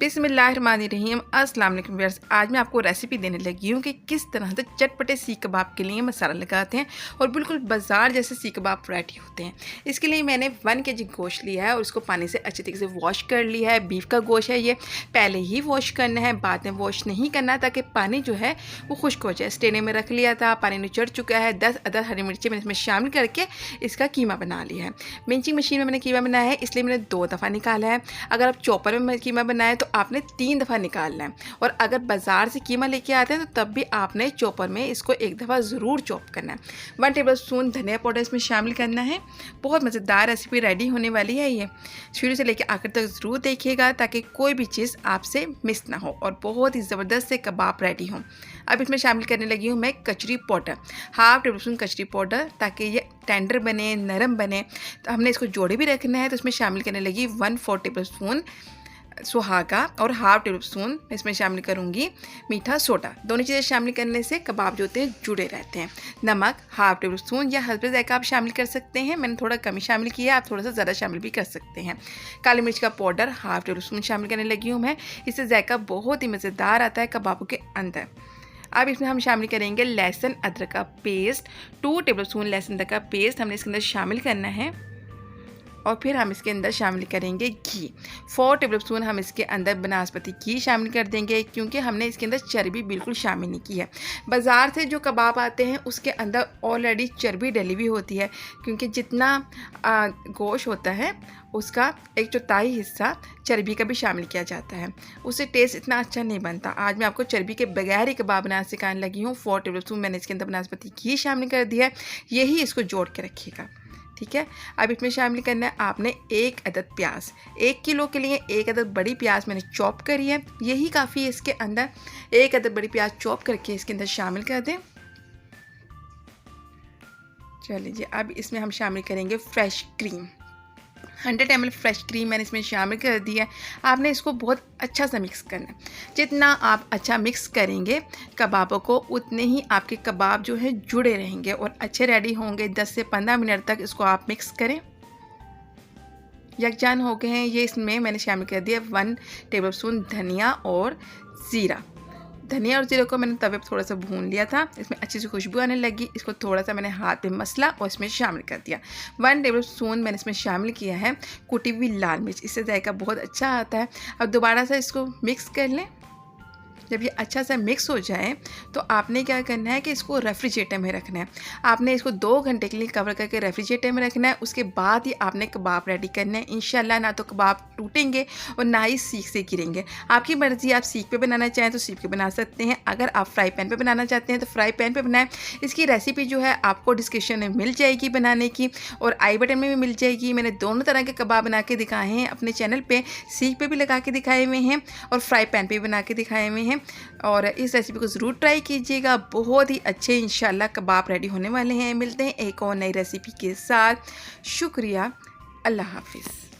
बिस्मिल्लाहिर्रहमानिर्रहीम। अस्सलाम वालेकुम व्यूअर्स। आज मैं आपको रेसिपी देने लगी हूँ कि किस तरह से चटपटे सीख कबाब के लिए मसाला लगाते हैं और बिल्कुल बाजार जैसे सीख कबाब रेडी होते हैं। इसके लिए मैंने 1 kg गोश्त लिया है और उसको पानी से अच्छी तरीके से वॉश कर लिया है। बीफ का गोश्त है, ये पहले ही वॉश करना है, बाद में वॉश नहीं करना, ताकि पानी जो है वो खुश्क हो जाए। स्टेने में रख लिया था, पानी निचड़ चुका है। 10 अदद हरी मिर्ची मैंने इसमें शामिल करके इसका कीमा बना लिया है। मिंचिंग मशीन में मैंने कीमा बनाया है, इसलिए मैंने 2 दफ़ा निकाला है। अगर आप चॉपर में कीमा बनाए तो आपने 3 दफ़ा निकालना है, और अगर बाज़ार से कीमा लेके आते हैं तो तब भी आपने चॉपर में इसको 1 दफ़ा ज़रूर चॉप करना है। 1 टेबल स्पून धनिया पाउडर इसमें शामिल करना है। बहुत मज़ेदार रेसिपी रेडी होने वाली है। ये शुरू से लेकर आखिर तक ज़रूर देखिएगा ताकि कोई भी चीज़ आपसे मिस ना हो और बहुत ही ज़बरदस्त से कबाब रेडी हो। अब इसमें शामिल करने लगी हूँ मैं कचरी पाउडर, 1/2 टेबल स्पून कचरी पाउडर, ताकि ये टेंडर बने, नरम बने। तो हमने इसको जोड़े भी रखना है, तो इसमें शामिल करने लगी 1/4 टेबल स्पून सुहागा और 1/2 टेबल स्पून इसमें शामिल करूँगी मीठा सोडा। दोनों चीज़ें शामिल करने से कबाब जो होते हैं जुड़े रहते हैं। नमक 1/2 टेबल स्पून या हल्के जायका आप शामिल कर सकते हैं, मैंने थोड़ा कम ही शामिल किया, आप थोड़ा सा ज़्यादा शामिल भी कर सकते हैं। काली मिर्च का पाउडर 1/2 टेबल स्पून शामिल करने लगी हूँ मैं। इससे जायका बहुत ही मज़ेदार आता है कबाबों के अंदर। अब इसमें हम शामिल करेंगे लहसुन अदरक का पेस्ट, 2 टेबल स्पून लहसुन अदरक का पेस्ट हमने इसके अंदर शामिल करना है। और फिर हम इसके अंदर शामिल करेंगे घी, 4 टेबल स्पून हम इसके अंदर बनास्पति घी शामिल कर देंगे, क्योंकि हमने इसके अंदर चर्बी बिल्कुल शामिल नहीं की है। बाज़ार से जो कबाब आते हैं उसके अंदर ऑलरेडी चर्बी डली हुई होती है, क्योंकि जितना गोश्त होता है उसका 1/4 हिस्सा चर्बी का भी शामिल किया जाता है, उससे टेस्ट इतना अच्छा नहीं बनता। आज मैं आपको चर्बी के बगैर ही कबाब बनाना सिखाने लगी हूँ। 4 टेबल स्पून मैंने इसके अंदर बनास्पति घी शामिल कर दिया है, यही इसको जोड़ के रखिएगा, ठीक है। अब इसमें शामिल करना है आपने 1 अदद प्याज। 1 किलो के लिए 1 अदद बड़ी प्याज मैंने चॉप करी है, यही काफ़ी है। इसके अंदर 1 अदद बड़ी प्याज चॉप करके इसके अंदर शामिल कर दें। चलिए, अब इसमें हम शामिल करेंगे fresh cream. 100 ml fresh cream मैंने इसमें शामिल कर दिया है। आपने इसको बहुत अच्छा सा मिक्स करना है। जितना आप अच्छा मिक्स करेंगे कबाबों को, उतने ही आपके कबाब जो है जुड़े रहेंगे और अच्छे रेडी होंगे। 10 से 15 मिनट तक इसको आप मिक्स करें। यकजान हो गए हैं ये। इसमें मैंने शामिल कर दिया 1 टेबल स्पून धनिया और ज़ीरा। धनिया और जीरे को मैंने तवे पर थोड़ा सा भून लिया था, इसमें अच्छी सी खुशबू आने लगी। इसको थोड़ा सा मैंने हाथ में मसला और इसमें शामिल कर दिया। 1 टेबल स्पून मैंने इसमें शामिल किया है कुटी हुई लाल मिर्च, इससे जायका बहुत अच्छा आता है। अब दोबारा से इसको मिक्स कर लें। जब ये अच्छा सा मिक्स हो जाए तो आपने क्या करना है कि इसको रेफ्रिजरेटर में रखना है। आपने इसको 2 घंटे के लिए कवर करके रेफ्रिजरेटर में रखना है। उसके बाद ही आपने कबाब रेडी करना है। इंशाल्लाह ना तो कबाब टूटेंगे और ना ही सीख से गिरेंगे। आपकी मर्ज़ी, आप सीख पे बनाना चाहें तो सीख पे बना सकते हैं, अगर आप फ्राई पैन पे बनाना चाहते हैं तो फ्राई पैन पे बनाएं। इसकी रेसिपी जो है आपको डिस्क्रिप्शन में मिल जाएगी बनाने की, और आई बटन में भी मिल जाएगी। मैंने दोनों तरह के कबाब बना के दिखाए हैं अपने चैनल पर। सीख पे भी लगा के दिखाए हुए हैं और फ्राई पैन पर भी बना के दिखाए हुए हैं, और इस रेसिपी को ज़रूर ट्राई कीजिएगा। बहुत ही अच्छे इंशाल्लाह कबाब रेडी होने वाले हैं। मिलते हैं एक और नई रेसिपी के साथ। शुक्रिया, अल्लाह हाफिज़।